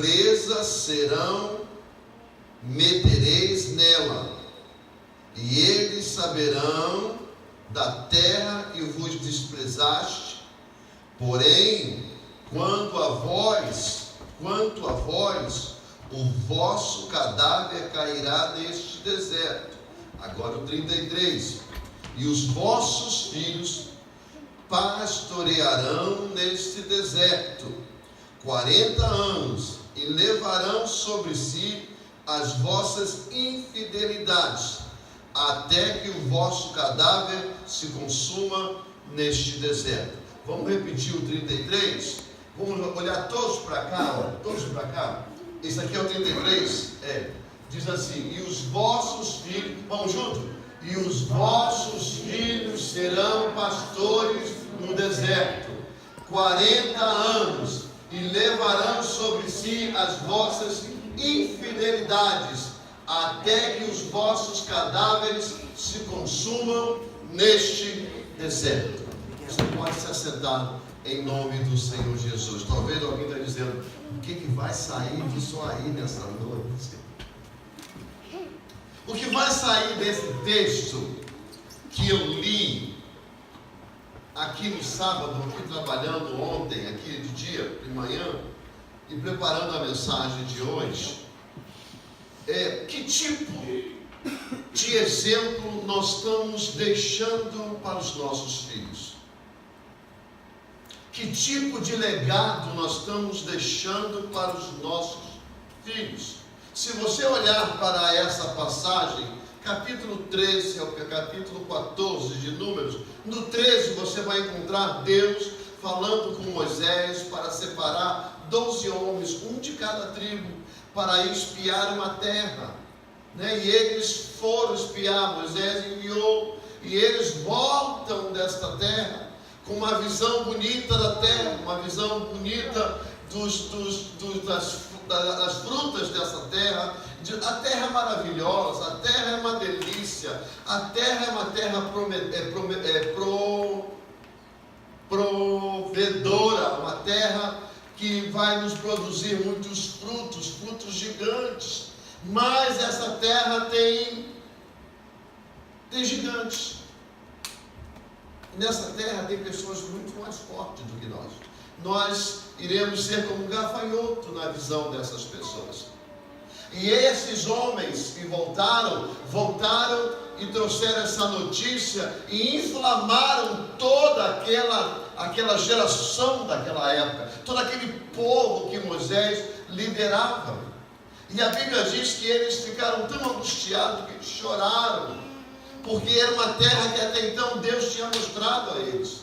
presas serão, metereis nela, e eles saberão da terra que vos desprezaste. Porém, quanto a vós, o vosso cadáver cairá neste deserto. Agora o 33. E os vossos filhos pastorearão neste deserto 40 anos, e levarão sobre si as vossas infidelidades, até que o vosso cadáver se consuma neste deserto. Vamos repetir o 33? Vamos olhar todos para cá, olha, todos para cá. Esse aqui é o 33, diz assim: e os vossos filhos, vamos junto? E os vossos filhos serão pastores no deserto 40 anos, e levarão sobre si as vossas infidelidades, até que os vossos cadáveres se consumam neste deserto. Você pode se assentar em nome do Senhor Jesus. Talvez alguém está dizendo: o que vai sair disso aí nessa noite? O que vai sair desse texto que eu li aqui no sábado, aqui trabalhando ontem, aqui de dia, de manhã, e preparando a mensagem de hoje, que tipo de exemplo nós estamos deixando para os nossos filhos? Que tipo de legado nós estamos deixando para os nossos filhos? Se você olhar para essa passagem, capítulo 13 ao capítulo 14 de Números, no 13 você vai encontrar Deus falando com Moisés para separar 12 homens, um de cada tribo, para ir espiar uma terra, E eles foram espiar, Moisés enviou, e eles voltam desta terra com uma visão bonita da terra, uma visão bonita das frutas dessa terra. A terra é maravilhosa, a terra é uma delícia, a terra é uma terra provedora, uma terra que vai nos produzir muitos frutos gigantes. Mas essa terra tem gigantes. Nessa terra tem pessoas muito mais fortes do que nós. Nós iremos ser como um gafanhoto na visão dessas pessoas. E esses homens que voltaram e trouxeram essa notícia e inflamaram toda aquela geração daquela época, todo aquele povo que Moisés liderava. E a Bíblia diz que eles ficaram tão angustiados que choraram, porque era uma terra que até então Deus tinha mostrado a eles.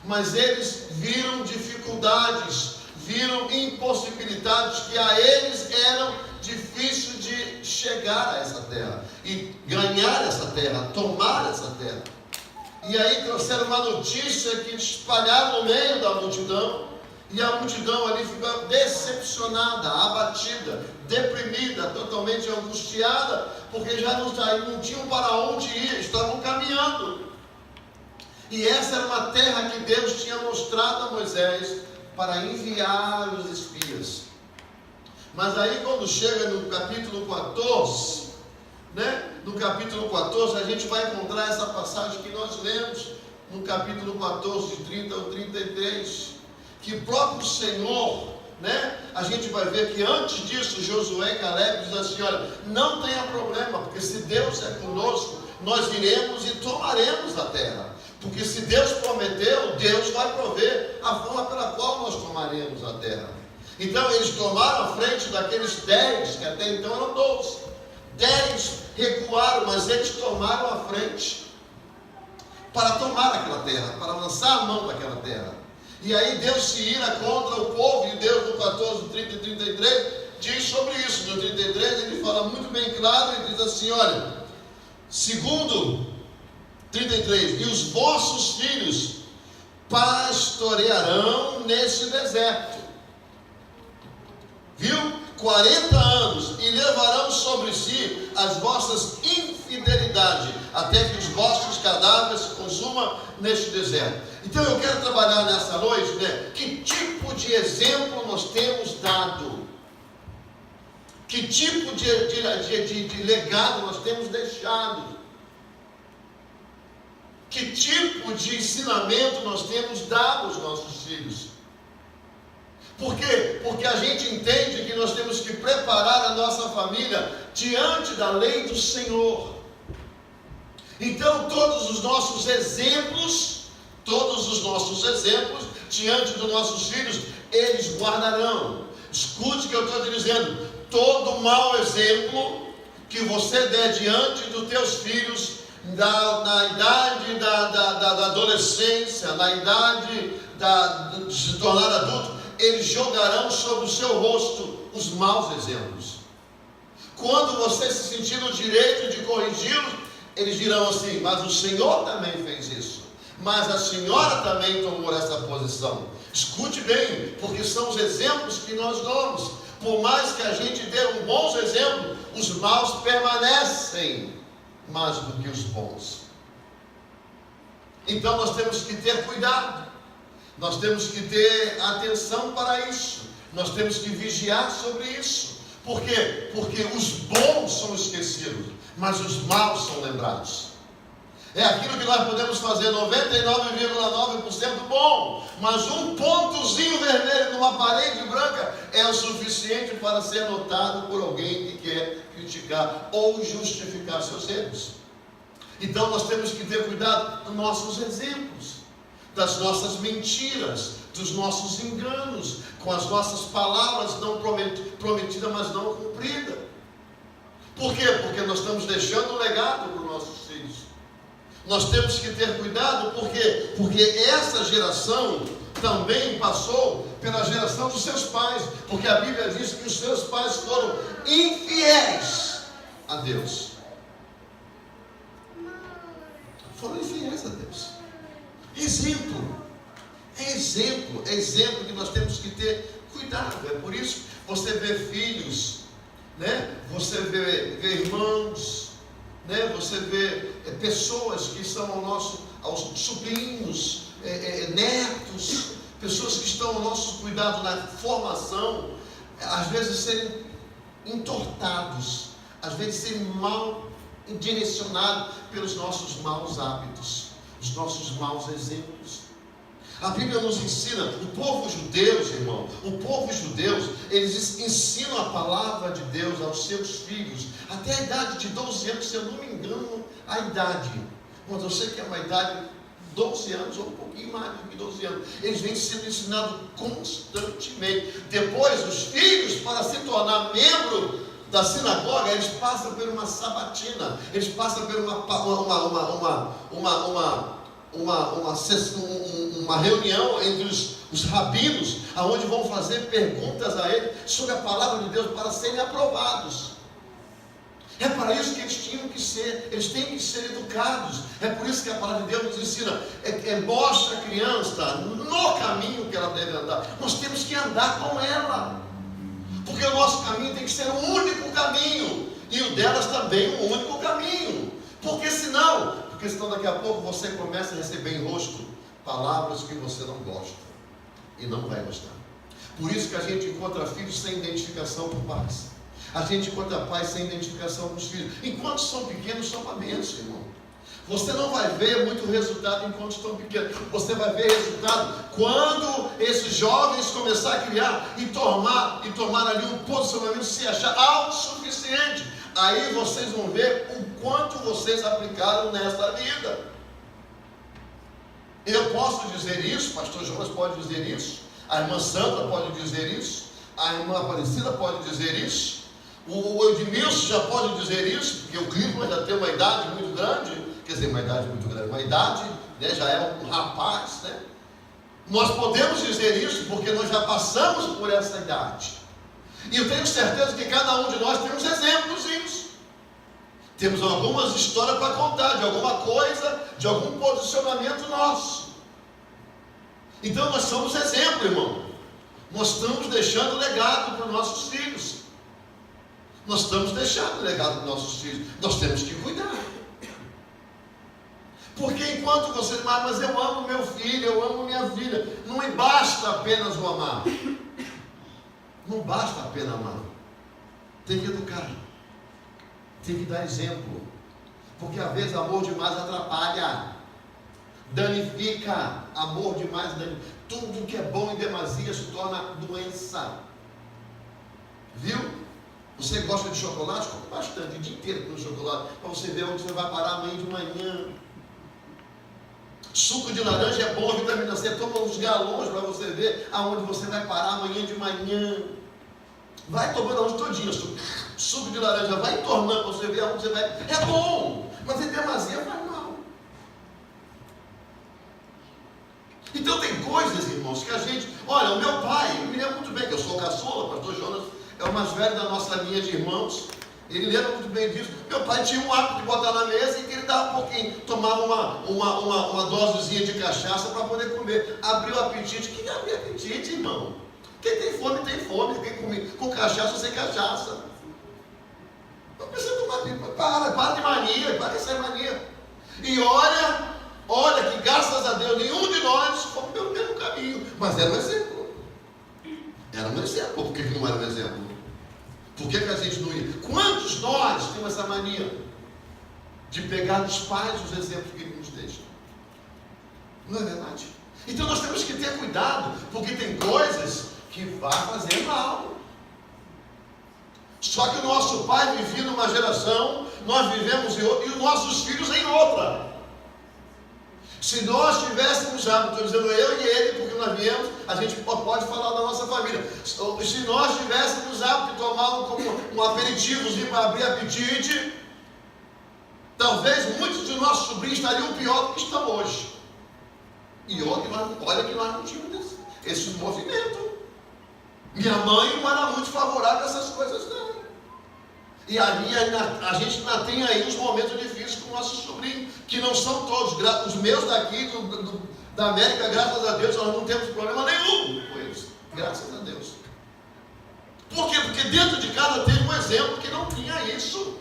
Mas eles viram dificuldades, viram impossibilidades que a eles eram difíceis de chegar a essa terra e ganhar essa terra, tomar essa terra. E aí trouxeram uma notícia que espalharam no meio da multidão, e a multidão ali ficou decepcionada, abatida, deprimida, totalmente angustiada, porque já não tinham para onde ir, estavam caminhando. E essa era uma terra que Deus tinha mostrado a Moisés para enviar os espias. Mas aí quando chega no capítulo 14, no capítulo 14 a gente vai encontrar essa passagem que nós lemos no capítulo 14, de 30 ao 33, que o próprio Senhor, a gente vai ver que antes disso Josué e Caleb dizem assim: olha, não tenha problema, porque se Deus é conosco, nós iremos e tomaremos a terra. Porque se Deus prometeu, Deus vai prover a forma pela qual nós tomaremos a terra. Então eles tomaram a frente daqueles 10, que até então eram 12. 10 recuaram, mas eles tomaram a frente para tomar aquela terra, para lançar a mão daquela terra. E aí Deus se ira contra o povo, e Deus no 14, 30 e 33 diz sobre isso. No 33 ele fala muito bem claro e diz assim: olha, segundo 33, e os vossos filhos pastorearão neste deserto, viu? 40 anos, e levarão sobre si as vossas infidelidades, até que os vossos cadáveres se consumam neste deserto. Então eu quero trabalhar nessa noite, que tipo de exemplo nós temos dado Que tipo de legado nós temos deixado? Que tipo de ensinamento nós temos dado aos nossos filhos? Por quê? Porque a gente entende que nós temos que preparar a nossa família diante da lei do Senhor. Então todos os nossos exemplos diante dos nossos filhos, eles guardarão. Escute o que eu estou te dizendo. Todo mau exemplo que você der diante dos teus filhos, na idade da adolescência, na idade de se tornar adulto, eles jogarão sobre o seu rosto os maus exemplos. Quando você se sentir no direito de corrigi-los, eles dirão assim: mas o Senhor também fez isso, mas a senhora também tomou essa posição. Escute bem, porque são os exemplos que nós damos. Por mais que a gente dê um bom exemplo, os maus permanecem mais do que os bons. Então nós temos que ter cuidado, nós temos que ter atenção para isso, nós temos que vigiar sobre isso. Por quê? Porque os bons são esquecidos, mas os maus são lembrados. É aquilo que nós podemos fazer 99,9% bom, mas um pontozinho vermelho numa parede branca é o suficiente para ser notado por alguém que quer criticar ou justificar seus erros. Então nós temos que ter cuidado dos nossos exemplos, das nossas mentiras, dos nossos enganos, com as nossas palavras não prometidas, mas não cumpridas. Por quê? Porque nós estamos deixando um legado para os nossos filhos. Nós temos que ter cuidado, porque essa geração também passou pela geração dos seus pais, porque a Bíblia diz que os seus pais foram infiéis a Deus. Foram infiéis a Deus. Exemplo que nós temos que ter cuidado. É por isso que você vê filhos, né? Você vê irmãos, né? Você vê pessoas que são aos sobrinhos, netos, pessoas que estão ao nosso cuidado na formação, às vezes serem entortados, às vezes serem mal direcionados pelos nossos maus hábitos, os nossos maus exemplos. A Bíblia nos ensina, o povo judeu, irmão, eles ensinam a palavra de Deus aos seus filhos, até a idade de 12 anos, se eu não me engano, a idade. Mas eu sei que é uma idade de 12 anos, ou um pouquinho mais do que 12 anos. Eles vêm sendo ensinados constantemente. Depois, os filhos, para se tornar membro da sinagoga, eles passam por uma sabatina, eles passam por uma reunião entre os rabinos, aonde vão fazer perguntas a ele sobre a palavra de Deus para serem aprovados. É para isso que eles têm que ser educados. É por isso que a palavra de Deus nos ensina, mostra a criança no caminho que ela deve andar. Nós temos que andar com ela, porque o nosso caminho tem que ser um único caminho, e o delas também um único caminho. Porque senão daqui a pouco você começa a receber em rosto palavras que você não gosta e não vai gostar. Por isso que a gente encontra filhos sem identificação com pais, a gente encontra pais sem identificação com os filhos. Enquanto são pequenos, são uma bênção, irmão. Você não vai ver muito resultado enquanto estão pequenos. Você vai ver resultado quando esses jovens começarem a criar e tomar ali um posicionamento, se achar autossuficiente. Aí vocês vão ver o quanto vocês aplicaram nessa vida. Eu posso dizer isso, pastor Jonas pode dizer isso, a irmã Sandra pode dizer isso, a irmã Aparecida pode dizer isso, o Edmilson já pode dizer isso, porque o Clima já tem uma idade muito grande, uma idade, né, já é um rapaz, né? Nós podemos dizer isso porque nós já passamos por essa idade. E eu tenho certeza que cada um de nós temos exemplos disso. Temos algumas histórias para contar, de alguma coisa, de algum posicionamento nosso. Então nós somos exemplo, irmão. Nós estamos deixando legado para os nossos filhos. Nós temos que cuidar. Porque enquanto você, mas eu amo meu filho, eu amo minha filha, não basta apenas o amar. Não basta apenas amar. Tem que educar. Tem que dar exemplo. Porque às vezes amor demais atrapalha. Danifica. Amor demais danifica. Tudo que é bom em demasia se torna doença. Viu? Você gosta de chocolate? Come bastante, o dia inteiro com chocolate, para você ver onde você vai parar amanhã de manhã. Suco de laranja é bom, a vitamina C, toma uns galões para você ver aonde você vai parar amanhã de manhã. Vai tomando hoje todinho, suco de laranja, vai entornando para você ver aonde você vai. É bom, mas em demasia faz mal. Então tem coisas, irmãos, que a gente... Olha, o meu pai, eu me lembro muito bem que eu sou caçula, o pastor Jonas é o mais velho da nossa linha de irmãos. Ele lembra muito bem disso. Meu pai tinha um hábito de botar na mesa e que ele dava um pouquinho, tomava uma dosezinha de cachaça para poder comer. Abriu o apetite. Quem abriu apetite, irmão? Quem tem fome, tem fome. Quem come com cachaça ou sem cachaça. Não precisa tomar pipa. Para de mania, para dessa mania. E olha que graças a Deus nenhum de nós fomos pelo mesmo caminho. Mas era um exemplo. Era um exemplo. Por que não era um exemplo? Por que a gente não ia? Quantos nós temos essa mania de pegar dos pais os exemplos que ele nos deixa? Não é verdade? Então nós temos que ter cuidado, porque tem coisas que vai fazer mal. Só que o nosso pai vivia numa geração, nós vivemos em outra, e os nossos filhos em outra. Se nós tivéssemos hábito, estou dizendo eu e ele, porque nós viemos, a gente pode falar da nossa família. Se nós tivéssemos hábito de tomar um aperitivozinho para abrir apetite, talvez muitos de nossos sobrinhos estariam pior do que estão hoje. E olha que nós não tínhamos esse movimento. Minha mãe não era muito favorável a essas coisas, não. E a gente ainda tem aí os momentos difíceis com nossos sobrinhos, que não são todos, os meus daqui da América, graças a Deus, nós não temos problema nenhum com eles, graças a Deus. Por quê? Porque dentro de casa teve um exemplo que não tinha isso.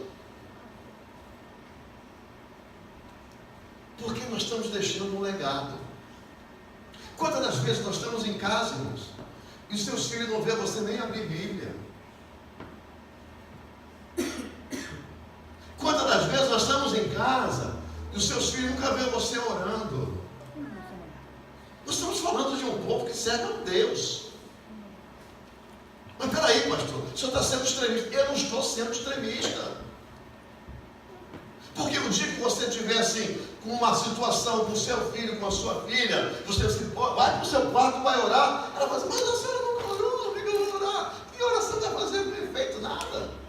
Porque nós estamos deixando um legado. Quantas das vezes nós estamos em casa, irmãos, e os seus filhos não vêem você nem abrir Bíblia? Quantas das vezes nós estamos em casa e os seus filhos nunca vêem você orando? Nós estamos falando de um povo que serve a Deus. Mas peraí, pastor, o senhor está sendo extremista. Eu não estou sendo extremista. Porque o dia que você estiver assim, com uma situação com o seu filho, com a sua filha, você vai para o seu quarto, vai orar, ela vai dizer, mas a senhora nunca orou, amiga, eu vou orar. Que oração está fazendo? Não tem feito nada.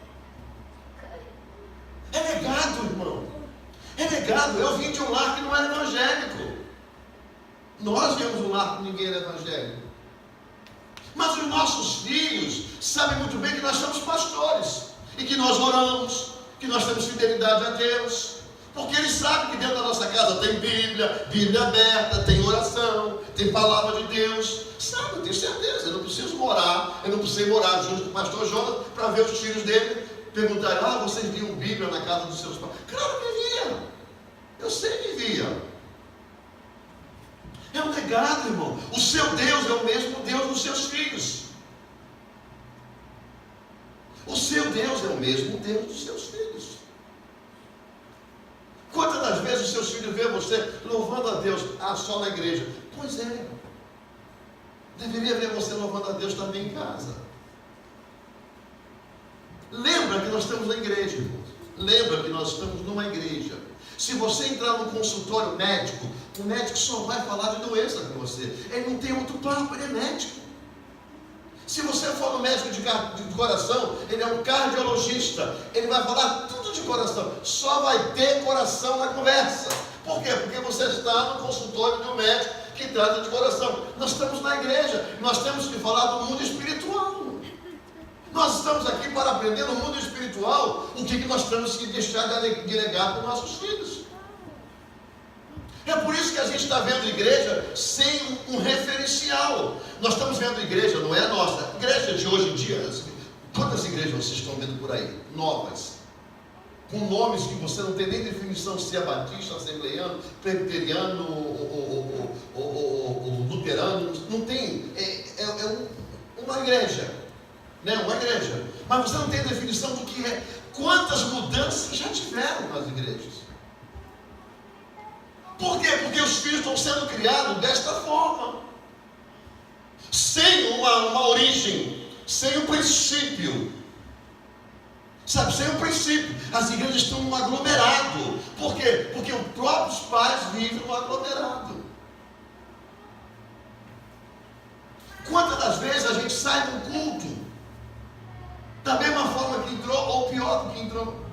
É negado, irmão. É negado. Eu vim de um lar que não era evangélico. Nós viemos de um lar que ninguém era evangélico. Mas os nossos filhos sabem muito bem que nós somos pastores. E que nós oramos. Que nós temos fidelidade a Deus. Porque eles sabem que dentro da nossa casa tem Bíblia aberta, tem oração, tem palavra de Deus. Sabe, eu tenho certeza. Eu não preciso morar junto com o pastor Jonas para ver os filhos dele. Perguntaram, vocês viam Bíblia na casa dos seus pais? Claro que via. Eu sei que via. É um negado, irmão. O seu Deus é o mesmo Deus dos seus filhos. O seu Deus é o mesmo Deus dos seus filhos. Quantas das vezes os seus filhos veem você louvando a Deus só na igreja? Pois é. Deveria ver você louvando a Deus também em casa. Lembra que nós estamos na igreja, irmãos. Lembra que nós estamos numa igreja. Se você entrar num consultório médico, o médico só vai falar de doença com você. Ele não tem outro papo, ele é médico. Se você for no médico de coração, ele é um cardiologista. Ele vai falar tudo de coração. Só vai ter coração na conversa. Por quê? Porque você está no consultório de um médico que trata de coração. Nós estamos na igreja. Nós temos que falar do mundo espiritual. Nós estamos aqui para aprender no mundo espiritual o que nós temos que deixar de legar para os nossos filhos. É por isso que a gente está vendo igreja sem um referencial. Nós estamos vendo igreja, não é a nossa. Igreja de hoje em dia, quantas igrejas vocês estão vendo por aí? Novas. Com nomes que você não tem nem definição se é batista, assembleiano, presbiteriano, ou luterano. Não tem. É uma igreja. Né? Uma igreja. Mas você não tem definição do que é. Quantas mudanças já tiveram nas igrejas? Por quê? Porque os filhos estão sendo criados desta forma, sem uma origem, sem um princípio. Sabe, sem um princípio. As igrejas estão num aglomerado. Por quê? Porque os próprios pais vivem no aglomerado. Quantas das vezes a gente sai do culto da mesma forma que entrou, ou pior do que entrou,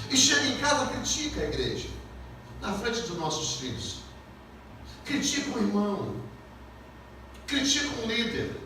e chega em casa e critica a igreja, na frente dos nossos filhos, critica o irmão, critica um líder,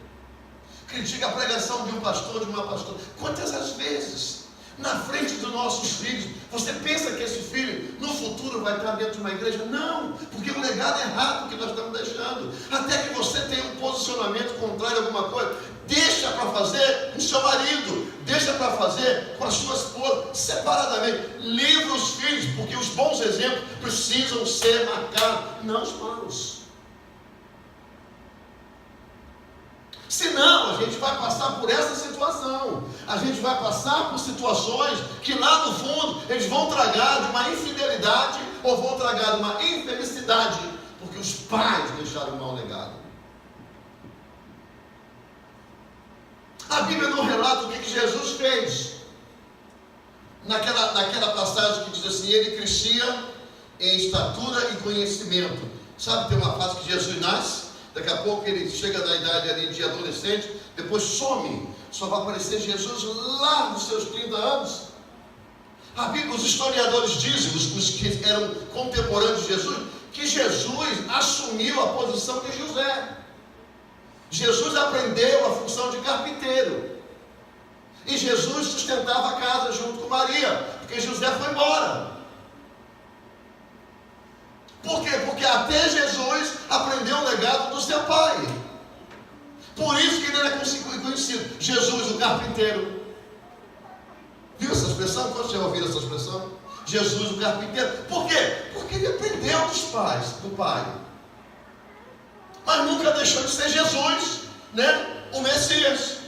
critica a pregação de um pastor, de uma pastora. Quantas as vezes, na frente dos nossos filhos, você pensa que esse filho no futuro vai estar dentro de uma igreja? Não, porque o legado é errado que nós estamos deixando. Até que você tenha um posicionamento contrário a alguma coisa, deixa para fazer com seu marido, deixa para fazer com a sua esposa, separadamente. Livra os filhos, porque os bons exemplos precisam ser marcados, não os maus. Senão, a gente vai passar por essa situação. A gente vai passar por situações que lá no fundo eles vão tragar de uma infidelidade ou vão tragar de uma infelicidade, porque os pais deixaram um mau legado. A Bíblia não relata o que Jesus fez. Naquela passagem que diz assim: ele crescia em estatura e conhecimento. Sabe, tem uma fase que Jesus nasce, daqui a pouco ele chega na idade ali de adolescente, depois some, só vai aparecer Jesus lá nos seus 30 anos. A Bíblia, os historiadores dizem, os que eram contemporâneos de Jesus, que Jesus assumiu a posição de José. Jesus aprendeu a função de carpinteiro, e Jesus sustentava a casa junto com Maria, porque José foi embora. Por quê? Porque até Jesus aprendeu o legado do seu pai. Por isso que ele era conhecido, Jesus o carpinteiro. Viu essa expressão? Quando você ouviu essa expressão? Jesus o carpinteiro. Por quê? Porque ele aprendeu dos pais, do pai. Mas nunca deixou de ser Jesus, né? O Messias.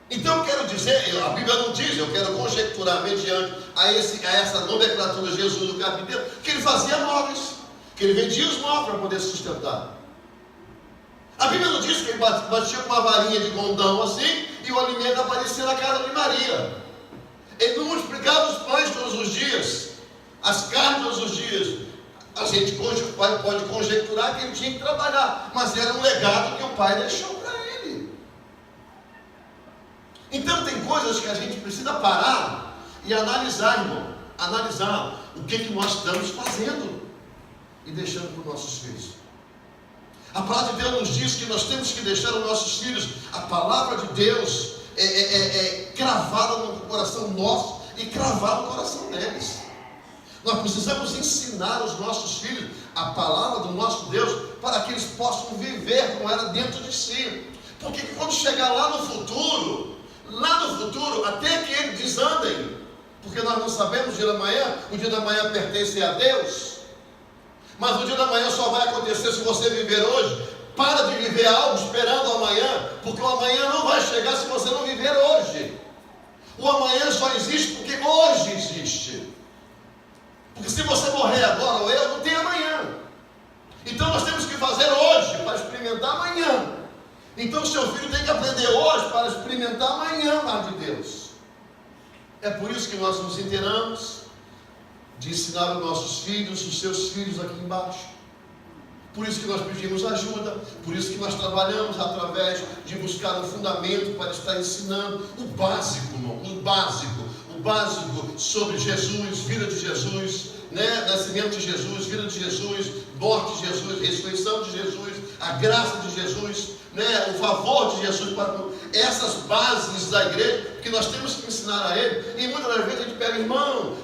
Então eu quero dizer, a Bíblia não diz, eu quero conjecturar mediante a essa nomenclatura Jesus o carpinteiro, que ele fazia móveis, que ele vendia os móveis para poder sustentar. A Bíblia não diz que ele batia com uma varinha de gondão assim e o alimento aparecia na casa de Maria. Ele não multiplicava os pães todos os dias, as carnes todos os dias. A gente pode conjecturar que ele tinha que trabalhar, mas era um legado que o pai deixou para ele. Então tem coisas que a gente precisa parar e analisar, irmão. Analisar o que nós estamos fazendo e deixando para os nossos filhos. A palavra de Deus nos diz que nós temos que deixar os nossos filhos, a palavra de Deus é cravada no coração nosso e cravada no coração deles. Nós precisamos ensinar os nossos filhos a palavra do nosso Deus para que eles possam viver com ela dentro de si. Porque quando chegar lá no futuro, até que eles desandem, porque nós não sabemos o dia da manhã pertence a Deus, mas o dia da manhã só vai acontecer se você viver hoje. Para de viver algo esperando o amanhã, porque o amanhã não vai chegar se você não viver hoje. O amanhã só existe porque hoje existe. Porque se você morrer agora ou eu, não tem amanhã. Então nós temos que fazer hoje para experimentar amanhã. Então seu filho tem que aprender hoje para experimentar amanhã mais de Deus. É por isso que nós nos inteiramos de ensinar os nossos filhos, os seus filhos aqui embaixo. Por isso que nós pedimos ajuda, por isso que nós trabalhamos através de buscar um fundamento para estar ensinando o básico, irmão, o básico sobre Jesus, vida de Jesus, né? Nascimento de Jesus, vida de Jesus, morte de Jesus, ressurreição de Jesus, a graça de Jesus, né? O favor de Jesus para essas bases da igreja que nós temos que ensinar a ele. E muitas das vezes a gente pega, irmão,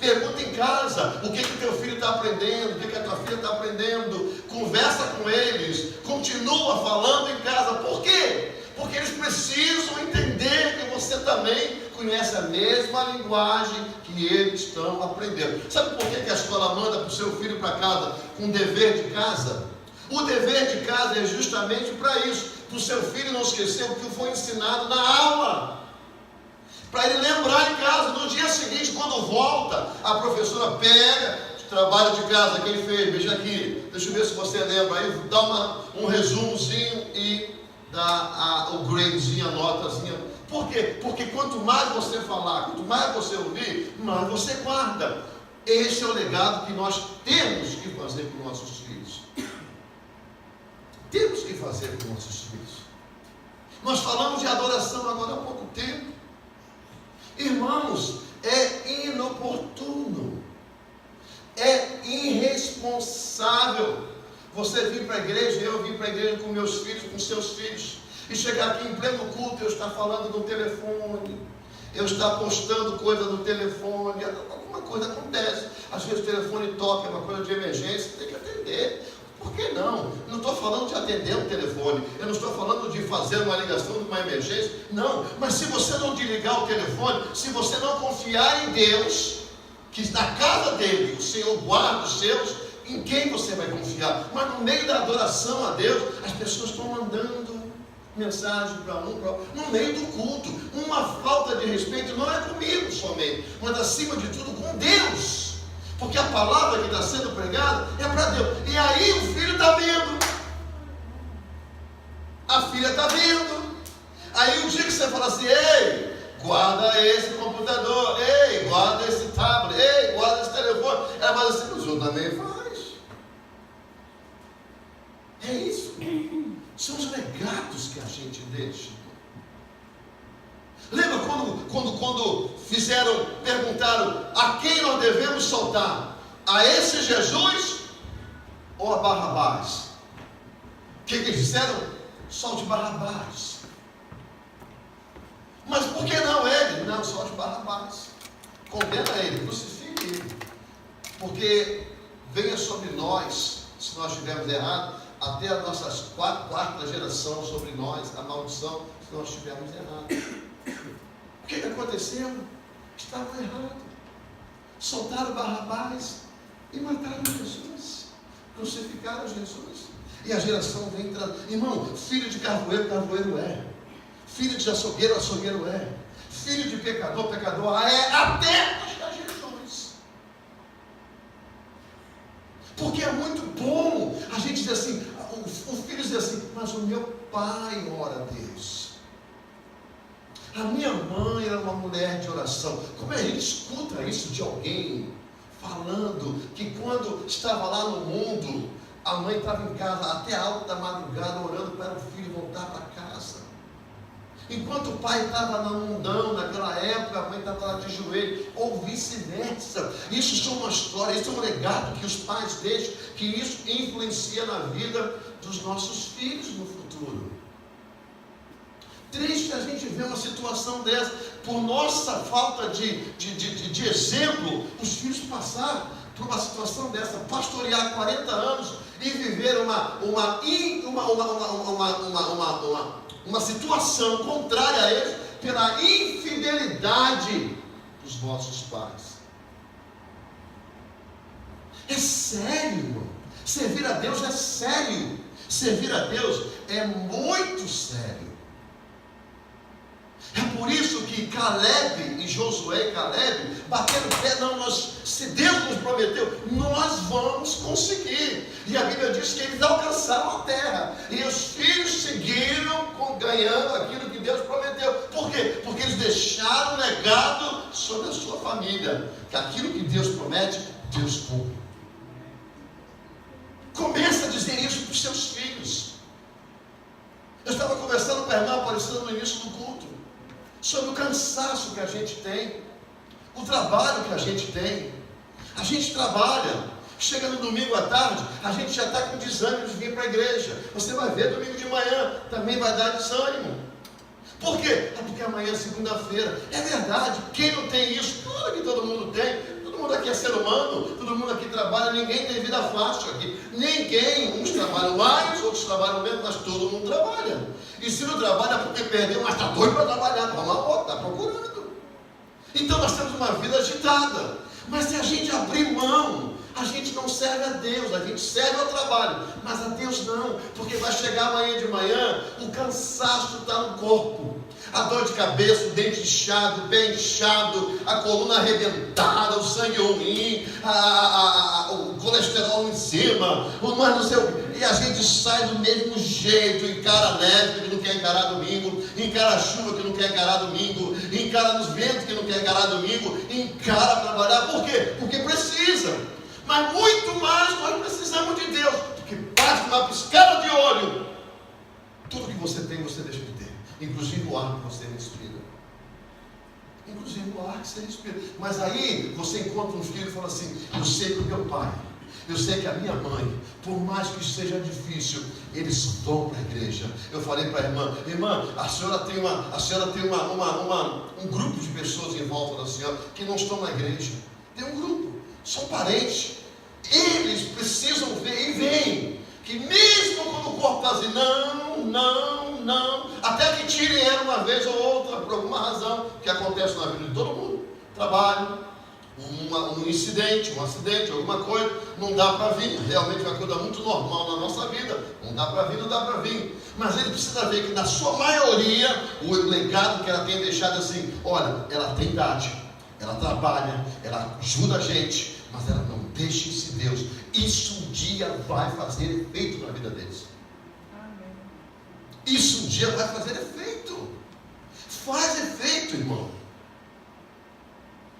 pergunta em casa o que teu filho está aprendendo, o que a tua filha está aprendendo, conversa com eles, continua falando em casa. Por quê? Porque eles precisam entender que você também conhece a mesma linguagem que eles estão aprendendo. Sabe por que a escola manda para o seu filho para casa com um dever de casa? O dever de casa é justamente para isso, para o seu filho não esquecer o que foi ensinado na aula. Para ele lembrar em casa. No dia seguinte, quando volta, a professora pega o trabalho de casa que ele fez. Veja aqui, deixa eu ver se você lembra. Aí dá um resumozinho e dá o gradezinho, a notazinha. Por quê? Porque quanto mais você falar, quanto mais você ouvir, mais você guarda. Esse é o legado que nós temos que fazer com nossos filhos. Temos que fazer com nossos filhos. Nós falamos de adoração agora há pouco tempo. Irmãos, é inoportuno, é irresponsável você vir para a igreja, eu vim para a igreja com meus filhos, com seus filhos, e chegar aqui em pleno culto, eu estar falando no telefone, eu estar postando coisa no telefone, alguma coisa acontece. Às vezes o telefone toca, é uma coisa de emergência, tem que atender. Por que não? Eu não estou falando de atender um telefone, eu não estou falando de fazer uma ligação de uma emergência, não. Mas se você não desligar o telefone, se você não confiar em Deus, que na casa dele o Senhor guarda os seus, em quem você vai confiar? Mas no meio da adoração a Deus, as pessoas estão mandando mensagem para um, para outro, no meio do culto. Uma falta de respeito não é comigo somente, mas acima de tudo com Deus. Porque a palavra que está sendo pregada é para Deus. E aí o filho está vendo. A filha está vendo. Aí o dia que você fala assim, ei, guarda esse computador, ei, guarda esse tablet, ei, guarda esse telefone. Ela fala assim, o senhor também faz. É isso. São os legados que a gente deixa. Lembra quando perguntaram a quem nós devemos soltar? A esse Jesus ou a Barrabás? O que eles disseram? Solte Barrabás. Mas por que não ele? Não, solte Barrabás. Condena ele, crucifique ele. Porque venha sobre nós, se nós estivermos errados, até a nossa quarta geração sobre nós, a maldição, se nós estivermos errados. O que aconteceu? Estavam errados. Soltaram Barrabás e mataram Jesus. Crucificaram Jesus. E a geração vem entrando. Irmão, filho de carvoeiro, carvoeiro é. Filho de açougueiro, açougueiro é. Filho de pecador, pecador é. Até chegar Jesus. Porque é muito bom a gente dizer assim, o filho dizer assim, mas o meu pai ora a Deus. A minha mãe era uma mulher de oração. Como é que ele escuta isso de alguém falando que quando estava lá no mundo, a mãe estava em casa até alta madrugada orando para o filho voltar para casa? Enquanto o pai estava no mundão, naquela época, a mãe estava lá de joelho, ou vice-versa. Isso é uma história, isso é um legado que os pais deixam, que isso influencia na vida dos nossos filhos no futuro. Triste a gente ver uma situação dessa, por nossa falta de exemplo, os filhos passaram por uma situação dessa, pastorear 40 anos e viver uma situação contrária a eles, pela infidelidade dos nossos pais. É sério, irmão. Servir a Deus é sério. Servir a Deus é muito sério. É por isso que Caleb e Josué e Caleb bateram o pé, não, se Deus nos prometeu, nós vamos conseguir. E a Bíblia diz que eles alcançaram a terra. E os filhos seguiram ganhando aquilo que Deus prometeu. Por quê? Porque eles deixaram um legado sobre a sua família. Que aquilo que Deus promete, Deus cumpre. Começa a dizer isso para os seus filhos. Eu estava conversando com a irmã Aparecida no início do culto, sobre o cansaço que a gente tem, o trabalho que a gente tem. A gente trabalha, chega no domingo à tarde, a gente já está com desânimo de vir para a igreja. Você vai ver domingo de manhã, também vai dar desânimo. Por quê? É porque amanhã é segunda-feira. É verdade, quem não tem isso? Claro que todo mundo tem. Todo mundo aqui é ser humano, todo mundo aqui trabalha, ninguém tem vida fácil aqui. Ninguém, uns trabalham mais, outros trabalham menos, mas todo mundo trabalha. E se não trabalha é porque perdeu, mas está doido para trabalhar, está procurando. Então nós temos uma vida agitada. Mas se a gente abrir mão a gente não serve a Deus, a gente serve ao trabalho, mas a Deus não, porque vai chegar amanhã de manhã, o cansaço está no corpo, a dor de cabeça, o dente inchado, o pé inchado, a coluna arrebentada, o sangue ruim, o colesterol em cima, mas não sei o que, e a gente sai do mesmo jeito, encara a neve que não quer encarar domingo, encara a chuva que não quer encarar domingo, encara os ventos que não quer encarar domingo, encara trabalhar, por quê? Porque precisa, mas muito mais nós precisamos de Deus, porque basta uma piscada de olho, tudo que você tem, você deixa de ter, inclusive o ar que você respira. Inclusive o ar que você respira. Mas aí você encontra um filho e fala assim: eu sei que o meu pai, eu sei que a minha mãe, por mais que seja difícil, eles vão para a igreja. Eu falei para a irmã, a senhora tem um grupo de pessoas em volta da senhora que não estão na igreja. Tem um grupo, são parentes. Eles precisam ver e veem que mesmo quando o corpo está assim, não, até que tirem ela uma vez ou outra, por alguma razão, que acontece na vida de todo mundo, trabalho, um acidente, alguma coisa, não dá para vir, realmente é uma coisa muito normal na nossa vida, não dá para vir, mas ele precisa ver que na sua maioria, o legado que ela tem deixado assim, olha, ela tem idade, ela trabalha, ela ajuda a gente, mas ela não deixa esse Deus. Isso um dia vai fazer efeito na vida deles. Amém. Isso um dia vai fazer efeito. Faz efeito, irmão.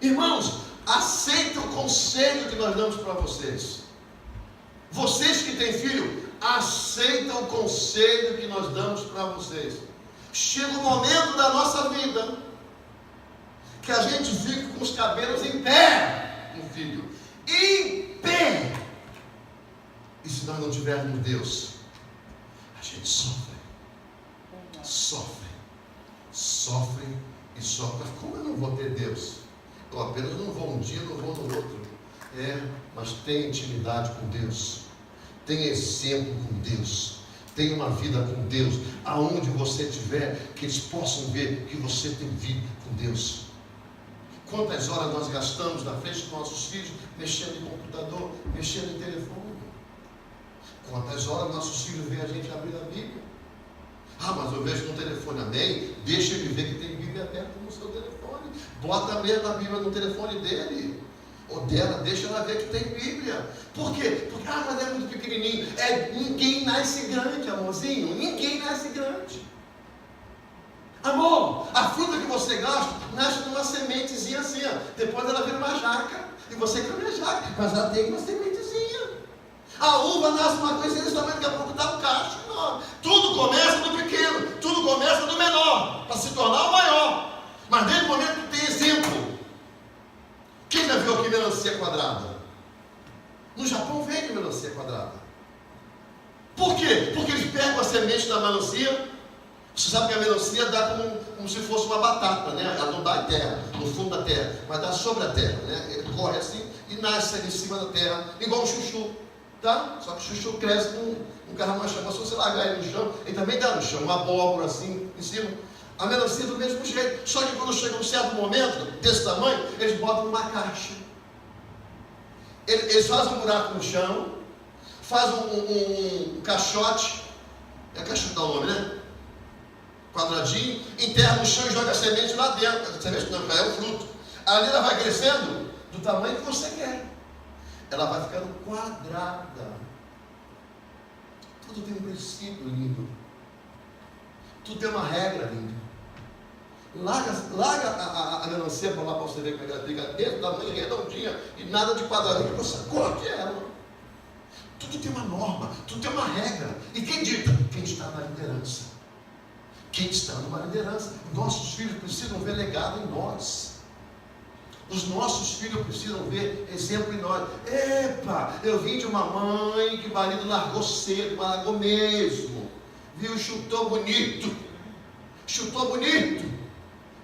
Irmãos, aceitem o conselho que nós damos para vocês. Vocês que têm filho, aceitam o conselho que nós damos para vocês. Chega um momento da nossa vida que a gente fica com os cabelos em pé, um filho, em pé. E se nós não tivermos Deus, a gente sofre. Mas como eu não vou ter Deus? Eu apenas não vou um dia, não vou no outro. Mas tenha intimidade com Deus. Tenha exemplo com Deus. Tenha uma vida com Deus. Aonde você estiver, que eles possam ver que você tem vida com Deus. Quantas horas nós gastamos na frente dos nossos filhos, mexendo em computador, mexendo em telefone? Quantas horas nossos filhos veem a gente abrir a Bíblia? Mas eu vejo no telefone, amém? Deixa ele ver que tem Bíblia aberta no seu telefone. Bota mesmo a Bíblia no telefone dele, ou dela, deixa ela ver que tem Bíblia. Por quê? Porque, mas é muito pequenininho. Ninguém nasce grande, amorzinho. Ninguém nasce grande. Amor, a fruta que você gosta nasce numa sementezinha assim, ó. Depois ela vira uma jaca, e você come a jaca, mas ela tem uma sementezinha. A uva nasce uma coisa desse tamanho, daqui a pouco dá um cacho. Não. Tudo começa do pequeno, tudo começa do menor, para se tornar o maior. Mas desde o momento que tem exemplo. Quem já viu aqui melancia quadrada? No Japão vende melancia quadrada. Por quê? Porque eles pegam a semente da melancia. Você sabe que a melancia dá como se fosse uma batata, né? Ela não dá em terra, no fundo da terra, mas dá sobre a terra, né? Ele corre assim e nasce ali em cima da terra, igual o chuchu, tá? Só que o chuchu cresce com um carramanchão, mas se você largar ele no chão, ele também dá no chão, uma abóbora assim, em cima. A melancia do mesmo jeito, só que quando chega um certo momento, desse tamanho, eles botam numa caixa. Eles fazem um buraco no chão, fazem um caixote, é caixote dá o nome, né? Quadradinho, enterra no chão e joga a semente lá dentro. A semente não, é o fruto. Ali ela vai crescendo do tamanho que você quer. Ela vai ficando quadrada. Tudo tem um princípio lindo. Tudo tem uma regra linda. Larga a melancia para lá para você ver como ela fica desse tamanho, redondinha, e nada de quadradinho, você corte ela. Tudo tem uma norma, tudo tem uma regra. E quem dita? Quem está na liderança. Quem está numa liderança. Nossos filhos precisam ver legado em nós. Os nossos filhos precisam ver exemplo em nós. Eu vim de uma mãe que o marido largou cedo, mas largou mesmo. Viu? Chutou bonito.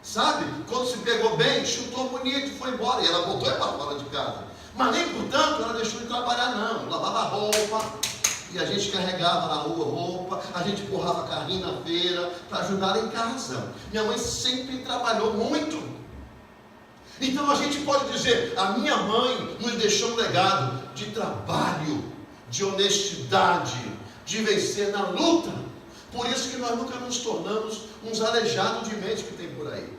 Sabe? Quando se pegou bem, chutou bonito e foi embora. E ela voltou para fora de casa. Mas nem portanto ela deixou de trabalhar, não. Lavava roupa. E a gente carregava na rua roupa, a gente empurrava carrinho na feira para ajudar em casa. Minha mãe sempre trabalhou muito. Então a gente pode dizer, a minha mãe nos deixou um legado. de trabalho, de honestidade, de vencer na luta. Por isso que nós nunca nos tornamos uns aleijados de mente que tem por aí.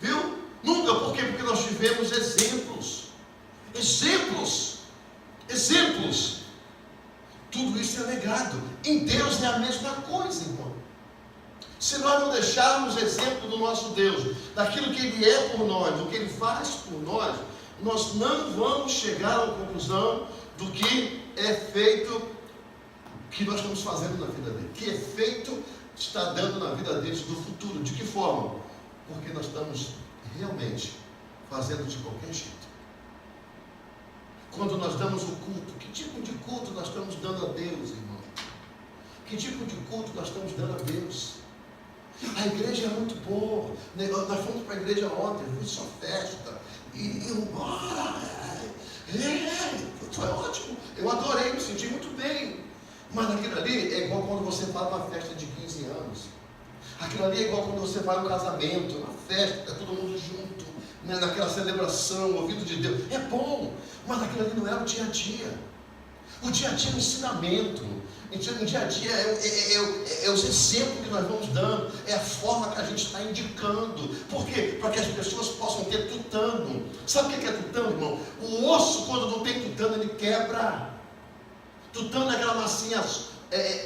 Viu? Nunca. Por quê? Porque nós tivemos exemplos. Exemplos. Tudo isso é legado. Em Deus é a mesma coisa, irmão. Se nós não deixarmos exemplo do nosso Deus, daquilo que Ele é por nós, do que Ele faz por nós, nós não vamos chegar à conclusão do que é feito, que nós estamos fazendo na vida dele. Que efeito está dando na vida deles do futuro? De que forma? Porque nós estamos realmente fazendo de qualquer jeito. Quando nós damos o culto, que tipo de culto nós estamos dando a Deus, irmão? Que tipo de culto nós estamos dando a Deus? A igreja é muito boa. Nós fomos para a igreja ontem, foi só festa. Foi ótimo. Eu adorei, me senti muito bem. Mas aquilo ali é igual quando você faz uma festa de 15 anos. Aquilo ali é igual quando você vai no casamento, na festa, está todo mundo junto, né, naquela celebração, ouvido de Deus. É bom, mas aquilo ali não é o dia a dia. O dia a dia é o ensinamento. O dia a dia é os exemplos que nós vamos dando, é a forma que a gente está indicando. Por quê? Para que as pessoas possam ter tutano. Sabe o que é tutano, irmão? O osso, quando não tem tutano, ele quebra. Tutano é aquela massinha,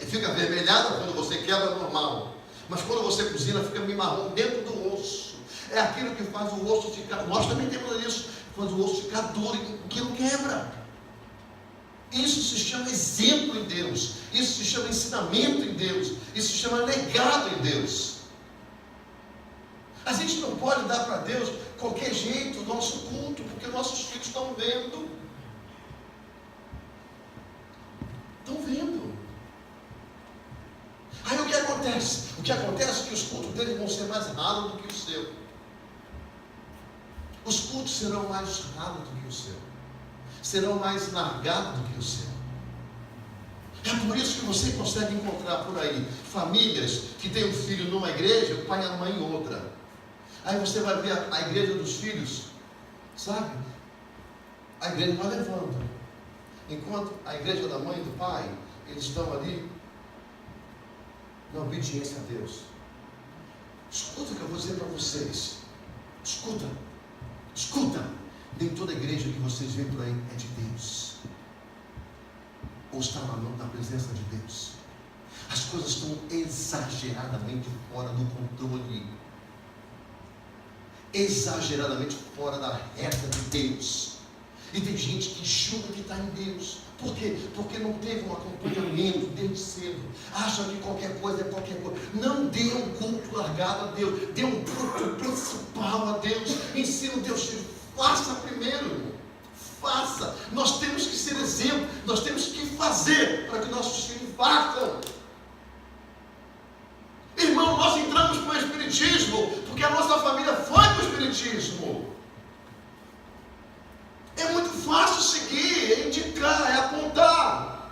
fica avermelhada quando você quebra, normal. Mas quando você cozinha, fica meio marrom dentro do osso. É aquilo que faz o osso ficar, nós também temos isso, faz o osso ficar duro e que não quebra. Isso se chama exemplo em Deus. Isso se chama ensinamento em Deus. Isso se chama legado em Deus. A gente não pode dar para Deus qualquer jeito o nosso culto, porque nossos filhos estão vendo. Estão vendo. Aí o que acontece? O que acontece é que os cultos deles vão ser mais raros do que o seu. Os cultos serão mais raros do que o seu. Serão mais largados do que o seu. É por isso que você consegue encontrar por aí famílias que têm um filho numa igreja, o pai e a mãe em outra. Aí você vai ver a igreja dos filhos, sabe? A igreja vai levando. Enquanto a igreja da mãe e do pai, eles estão ali na obediência a Deus. Escuta o que eu vou dizer para vocês. Escuta. Nem toda igreja que vocês veem por aí é de Deus. Ou está na presença de Deus. As coisas estão exageradamente fora do controle. Exageradamente fora da reta de Deus. E tem gente que julga que está em Deus. Por quê? Porque não teve um acompanhamento desde cedo. Acha que qualquer coisa é qualquer coisa. Não dê um culto largado a Deus. Dê um culto principal a Deus. Ensina o Deus. Faça primeiro. Faça. Nós temos que ser exemplo. Nós temos que fazer para que nossos filhos façam. Irmão, nós entramos para o Espiritismo porque a nossa família foi para o Espiritismo. É muito fácil seguir, é indicar, é apontar.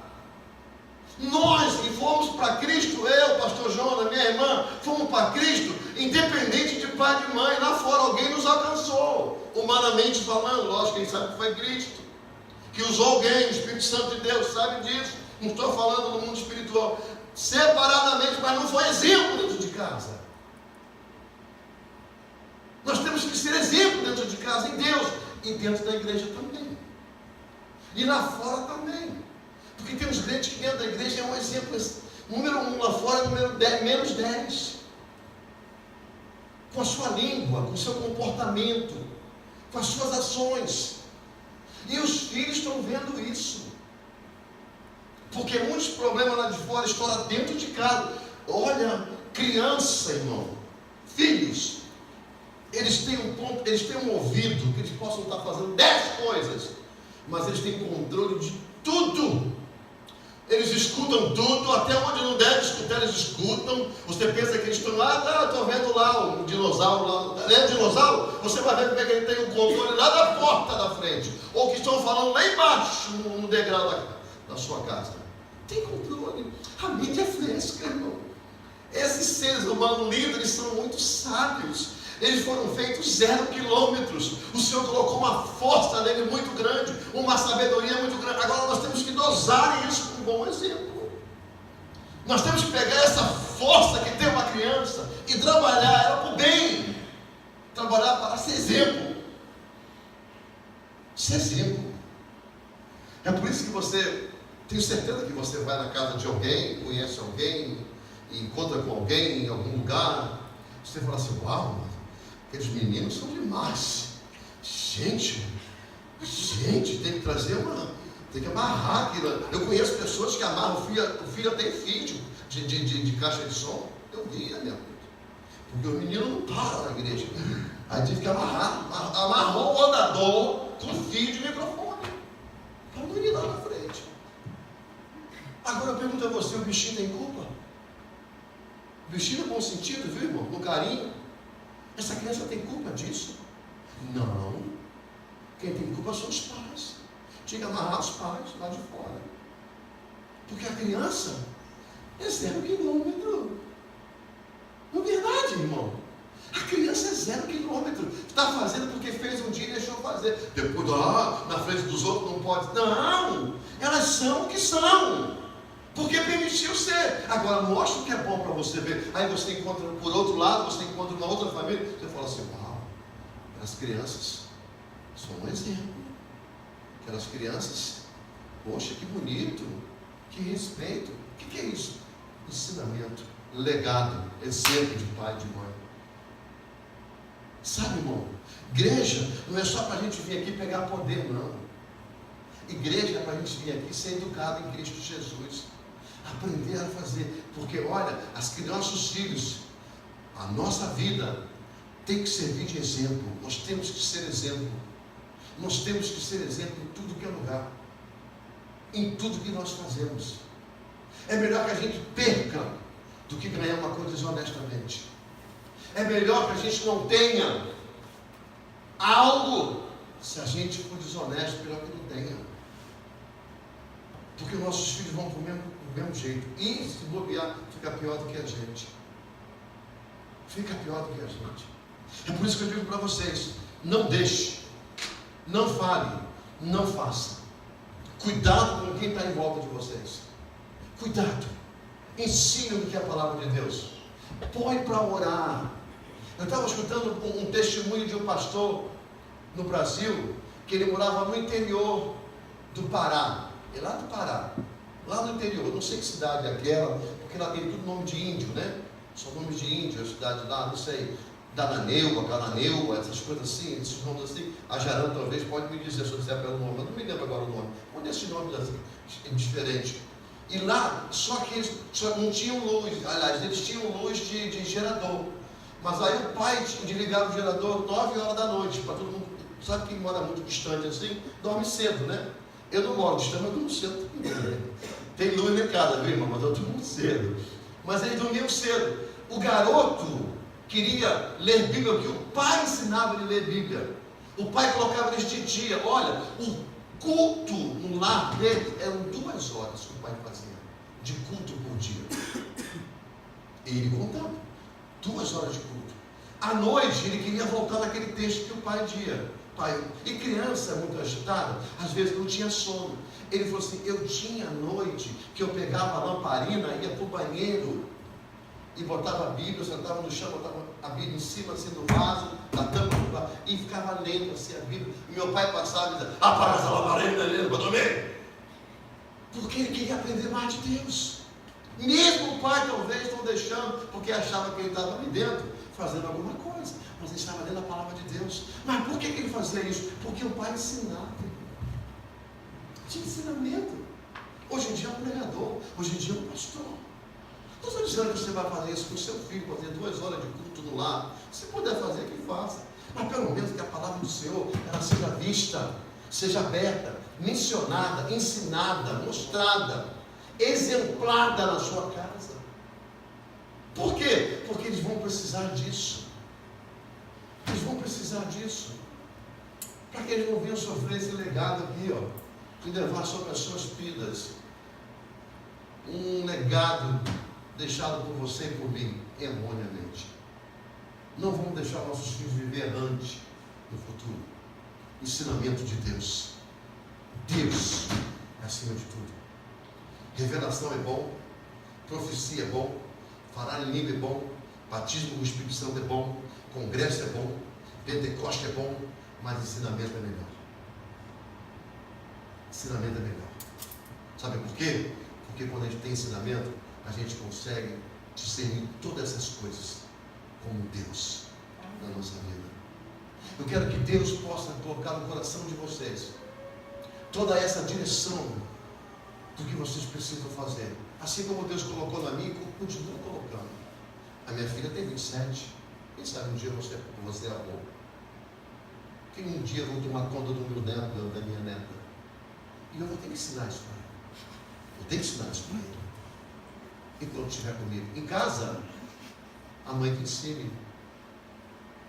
Nós que fomos para Cristo, eu, pastor Jonas, minha irmã, fomos para Cristo, independente de pai e de mãe. Lá fora alguém nos alcançou. Humanamente falando, lógico, quem sabe que foi Cristo. Que usou alguém, o Espírito Santo de Deus, sabe disso. Não estou falando do mundo espiritual. Separadamente, mas não foi exemplo dentro de casa. Nós temos que ser exemplo dentro de casa, em Deus. E dentro da igreja também. E lá fora também. Porque tem uns crentes que dentro da igreja é um exemplo. Número 1 lá fora, número 10, menos 10. Com a sua língua, com o seu comportamento, com as suas ações. E os filhos estão vendo isso. Porque muitos problemas lá de fora estão dentro de casa. Olha, criança, irmão, filhos, eles têm um ouvido que eles possam estar fazendo 10 coisas, mas eles têm controle de tudo. Eles escutam tudo, até onde não deve escutar, eles escutam. Você pensa que eles estão lá, estou vendo lá um dinossauro lá. É dinossauro? Você vai ver como é que ele tem o controle lá da porta da frente. Ou que estão falando lá embaixo, no degrau da sua casa. Tem controle. A mente é fresca, irmão. Esses seres humanos lindos, eles são muito sábios. Eles foram feitos 0 quilômetros. O Senhor colocou uma força nele muito grande, uma sabedoria muito grande. Agora nós temos que dosar isso com um bom exemplo. Nós temos que pegar essa força que tem uma criança e trabalhar ela para o bem. Trabalhar para ser exemplo. Ser exemplo. É por isso que você, tenho certeza que você vai na casa de alguém, conhece alguém, encontra com alguém em algum lugar. Você fala assim, uau, aqueles meninos são demais. Gente, tem que trazer tem que amarrar aquilo. Eu conheço pessoas que amarram o filho até em vídeo de caixa de som. Eu via, minha coisa. Porque o menino não para na igreja. Aí tive que amarrou o andador com fio de microfone. Para não ir lá na frente. Agora eu pergunto a você, o bichinho tem culpa? O bichinho no bom sentido, viu, irmão? No carinho. Essa criança tem culpa disso? Não. Quem tem culpa são os pais. Tinha que amarrar os pais lá de fora. Porque a criança é 0 quilômetro. Não é verdade, irmão? A criança é 0 quilômetro. Está fazendo porque fez um dia e deixou fazer. Depois, na frente dos outros não pode. Não! Elas são o que são. Porque permitiu ser. Agora, mostra o que é bom para você ver. Aí você encontra, por outro lado, você encontra uma outra família. Você fala assim, uau, as crianças são um exemplo. Aquelas crianças, poxa, que bonito, que respeito. O que é isso? Ensinamento, legado, exemplo de pai e de mãe. Sabe, irmão, igreja não é só para a gente vir aqui pegar poder, não. Igreja é para a gente vir aqui ser educado em Cristo Jesus. Aprender a fazer, porque olha, nossos filhos, a nossa vida tem que servir de exemplo. Nós temos que ser exemplo. Nós temos que ser exemplo em tudo que é lugar, em tudo que nós fazemos. É melhor que a gente perca do que ganhar uma coisa desonestamente. É melhor que a gente não tenha algo se a gente for desonesto, melhor que não tenha. Porque nossos filhos vão para o mesmo jeito. E se bobear, fica pior do que a gente. Fica pior do que a gente. É por isso que eu digo para vocês, não deixe, não fale, não faça. Cuidado com quem está em volta de vocês. Cuidado. Ensine o que é a palavra de Deus. Põe para orar. Eu estava escutando um testemunho de um pastor no Brasil, que ele morava no interior do Pará. É lá do Pará, lá no interior, não sei que cidade é aquela, porque lá tem tudo nome de índio, né? São nomes de índio, a cidade lá, não sei, Dananeua, Cananeua, essas coisas assim, esses nomes assim. A Jaran talvez pode me dizer se eu disser pelo nome, eu não me lembro agora o nome. Onde esses nomes assim, diferentes? E lá, só que eles não tinham luz, aliás, eles tinham luz de gerador. Mas aí o pai desligava o gerador 9 horas da noite, para todo mundo. Sabe quem mora muito distante assim? Dorme cedo, né? Eu não moro distante, mas durmo cedo também. Tem luz em casa, viu, irmão? Mas eu durmo cedo. Mas eles dormiam cedo. O garoto queria ler Bíblia, porque o pai ensinava ele a ler Bíblia. O pai colocava eles de dia. Olha, o culto no lar dele eram 2 horas que o pai fazia de culto por dia. E ele contava 2 horas de culto. À noite ele queria voltar naquele texto que o pai dizia. Pai, e criança muito agitada, às vezes não tinha sono. Ele falou assim, eu tinha noite que eu pegava a lamparina, ia para o banheiro e botava a Bíblia, sentava no chão, botava a Bíblia em cima assim do vaso, da tampa do vaso, e ficava lendo assim a Bíblia. E meu pai passava e dizia, apaga essa lamparina lendo para dormir. Porque ele queria aprender mais de Deus. Mesmo o pai talvez não deixando, porque achava que ele estava ali dentro fazendo alguma coisa, mas ele estava lendo a palavra de Deus. Mas por que ele fazia isso? Porque o pai ensinava. Tinha ensinamento. Hoje em dia é um pregador, hoje em dia é um pastor. Não estou dizendo que você vai fazer isso com o seu filho, fazer 2 horas de culto no lar. Se puder fazer, que faça. Mas pelo menos que a palavra do Senhor ela seja vista, seja aberta, mencionada, ensinada, mostrada, exemplada na sua casa. Por quê? Porque eles vão precisar disso. Eles vão precisar disso. Para que eles não venham sofrer esse legado aqui, ó, de levar sobre as suas vidas um legado deixado por você e por mim, erroneamente. Não vamos deixar nossos filhos viver errante no futuro. Ensinamento de Deus. Deus é acima de tudo. Revelação é bom, profecia é bom, falar em língua é bom, batismo com o Espírito Santo é bom, congresso é bom, Pentecoste é bom, mas ensinamento é melhor. Ensinamento é melhor. Sabe por quê? Porque quando a gente tem ensinamento, a gente consegue discernir todas essas coisas como Deus na nossa vida. Eu quero que Deus possa colocar no coração de vocês toda essa direção do que vocês precisam fazer. Assim como Deus colocou na minha, continua colocando. A minha filha tem 27. Quem sabe um dia você é avô. Quem um dia eu vou tomar conta do meu neto, da minha neta. E eu vou ter que ensinar isso para ele. Eu tenho que ensinar isso para ele. Enquanto estiver comigo. Em casa, a mãe que ensine.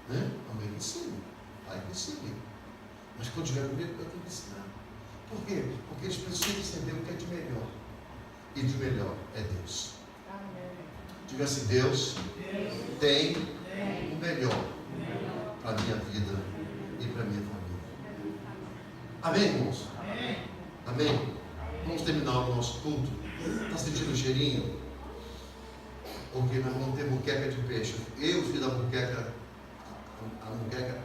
Né? A mãe que ensine. O pai que ensine. Mas quando estiver comigo, eu tenho que ensinar. Por quê? Porque eles precisam entender o que é de melhor. E de melhor é Deus. Diga assim, Deus tem o melhor para a minha vida e para a minha família. Amém, irmãos? Amém? Vamos terminar o nosso culto. Está sentindo o cheirinho? Porque nós vamos ter muqueca de peixe. Eu fiz a muqueca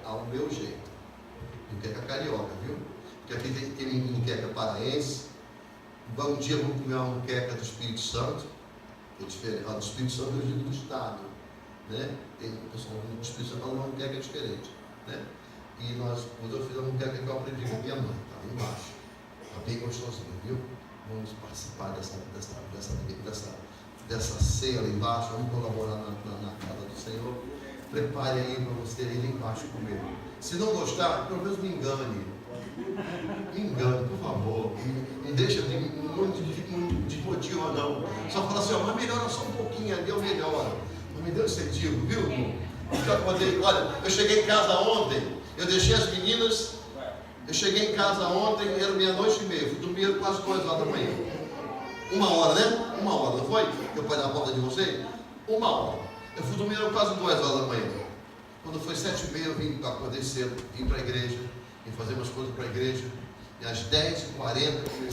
ao meu jeito. Muqueca carioca, viu? Porque aqui tem muqueca paraense. Um dia vamos comer uma muqueca do Espírito Santo. Que é diferente. Do Espírito Santo eu digo do Estado. Né? Tem o pessoal do Espírito Santo fala uma muqueca diferente. Né? E quando eu fiz a muqueca que eu aprendi com minha mãe, está lá embaixo. Está bem gostosinho, viu? Vamos participar dessa ceia lá embaixo. Vamos colaborar na casa do Senhor. Prepare aí para você ir lá embaixo comer. Se não gostar, pelo menos me engane. Me engane, por favor. Não deixa de motivo, não. Só fala assim, mas melhora só um pouquinho ali, eu melhoro. Não me deu incentivo, viu? Olha, eu cheguei em casa ontem, eu deixei as meninas. Eu cheguei em casa ontem, era 00:30, fui dormir quase 2 horas da manhã. 1 hora, né? 1 hora, não foi? Eu pus na porta de vocês? 1 hora. Eu fui dormir quase 2 horas da manhã. Quando foi 7:30, eu vim acordei cedo, vim para a igreja, vim fazer umas coisas para a igreja. E às 10h40 comecei